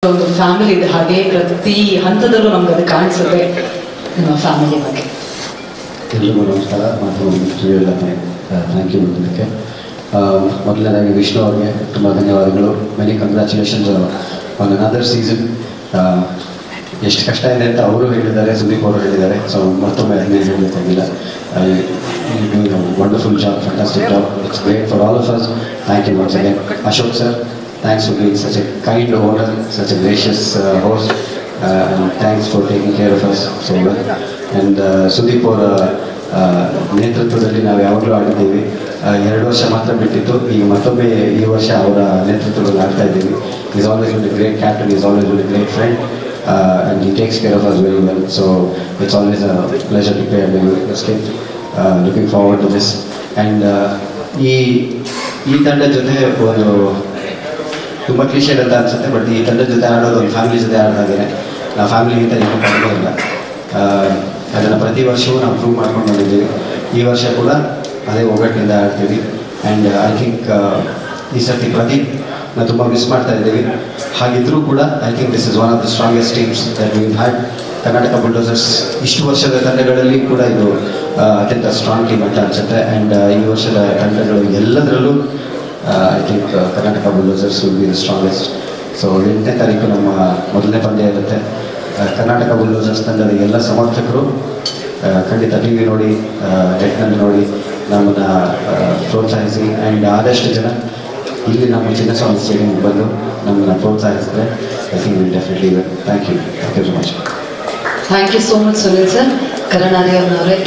ಒಂದು ಫ್ಯಾಮಿಲಿ ಇದೆ, ಹಾಗೆ ಪ್ರತಿ ಹಂತದಲ್ಲೂ ನಮ್ಗೆ ಅದು ಕಾಣಿಸುತ್ತೆ ನಮ್ಮ ಫ್ಯಾಮಿಲಿ ಬಗ್ಗೆ. ಎಲ್ರಿಗೂ ನಮಸ್ಕಾರ ಮತ್ತು ಥ್ಯಾಂಕ್ ಯು ಮಾಡೋದಕ್ಕೆ. ಮೊದಲನೇದಾಗಿ ವಿಷ್ಣು ಅವ್ರಿಗೆ ತುಂಬ ಧನ್ಯವಾದಗಳು. Many congratulations on another season. ಎಷ್ಟು ಕಷ್ಟ ಇದೆ ಅಂತ ಅವರು ಹೇಳಿದ್ದಾರೆ, ಸುದೀಪ್ ಅವರು ಹೇಳಿದ್ದಾರೆ. ಸೊ ಮತ್ತೊಮ್ಮೆ ಅದನ್ನೇ ಹೇಳಬೇಕಾಗಿಲ್ಲ. Wonderful job, fantastic job. It's great for all of us. Thank you once again. Ashok sir, thanks for being such a kind owner, such a gracious host, and thanks for taking care of us so well. And Sudeep ಅವರ ನೇತೃತ್ವದಲ್ಲಿ ನಾವು ಯಾವಾಗಲೂ ಆಡಿದ್ದೀವಿ. 2 ವರ್ಷ ಮಾತ್ರ ಬಿಟ್ಟಿತ್ತು, ಈಗ ಮತ್ತೊಮ್ಮೆ ಈ ವರ್ಷ ಅವರ ನೇತೃತ್ವದಲ್ಲಿ ಆಡ್ತಾ ಇದ್ದೀವಿ. Is always win A great captain, is always win A great friend, and he takes care of us very well. So it's always a pleasure to play with you. Looking forward to this. And ಈ ತಂಡದ ಜೊತೆ ಒಂದು ತುಂಬ ಕ್ಲಿಷೇಡ್ ಅಂತ ಅನಿಸುತ್ತೆ, but ಈ ತಂಡದ ಜೊತೆ ಆಡೋದು ಒಂದು ಫ್ಯಾಮಿಲಿ ಜೊತೆ ಆಡಿದಾಗೆ. ನಾವು ಫ್ಯಾಮಿಲಿಗಿಂತ ಇನ್ನೂ ಕಡಿಮೆ ಇಲ್ಲ. ಅದನ್ನು ಪ್ರತಿ ವರ್ಷವೂ ನಾವು ಪ್ರೂವ್ ಮಾಡ್ಕೊಂಡು ಬಂದಿದ್ದೀವಿ. ಈ ವರ್ಷ ಕೂಡ ಅದೇ ಒಗ್ಗಟ್ಟಿನಿಂದ ಆಡ್ತೀವಿ. ಆ್ಯಂಡ್ ಐ ಥಿಂಕ್ ಈ ಸರ್ತಿ ಪ್ರದೀಪ್ ನಾವು ತುಂಬ ಮಿಸ್ ಮಾಡ್ತಾ ಇದ್ದೀವಿ. ಹಾಗಿದ್ದರೂ ಕೂಡ I think this is one of the strongest teams that we had. Karnataka bulldozers ಇಷ್ಟು ವರ್ಷದ ತಂಡಗಳಲ್ಲಿ ಕೂಡ ಇದು ಅತ್ಯಂತ ಸ್ಟ್ರಾಂಗ್ ಟೀಮ್ ಅಂತ ಅನಿಸುತ್ತೆ. ಆ್ಯಂಡ್ ಈ ವರ್ಷದ ತಂಡಗಳು ಎಲ್ಲದರಲ್ಲೂ I think Karnataka Bulldozers will be the strongest. So 8ನೇ ತಾರೀಕು ನಮ್ಮ ಮೊದಲನೇ ಪಂದ್ಯ ಇರುತ್ತೆ. ಕರ್ನಾಟಕ ಬುಲ್ಡೋಸರ್ಸ್ ತಂಡದ ಎಲ್ಲ ಸಮರ್ಥಕರು ಖಂಡಿತ ಟಿ ವಿ ನೋಡಿ, ನೆಟ್ನಲ್ಲಿ ನೋಡಿ ನಮ್ಮನ್ನು ಪ್ರೋತ್ಸಾಹಿಸಿ. ಆ್ಯಂಡ್ ಆದಷ್ಟು ಜನ ಇಲ್ಲಿ ನಮ್ಮ ಚಿನ್ನಸ್ವಾಮಿ ಸ್ಟೇಡಿಯಂಗೆ ಬಂದು ನಮ್ಮನ್ನು ಪ್ರೋತ್ಸಾಹಿಸಿದ್ರೆ I think will definitely thank you so much. Thank you so much Sunil sir. ಕರುಣಾರಿ ಅವರವರೇ.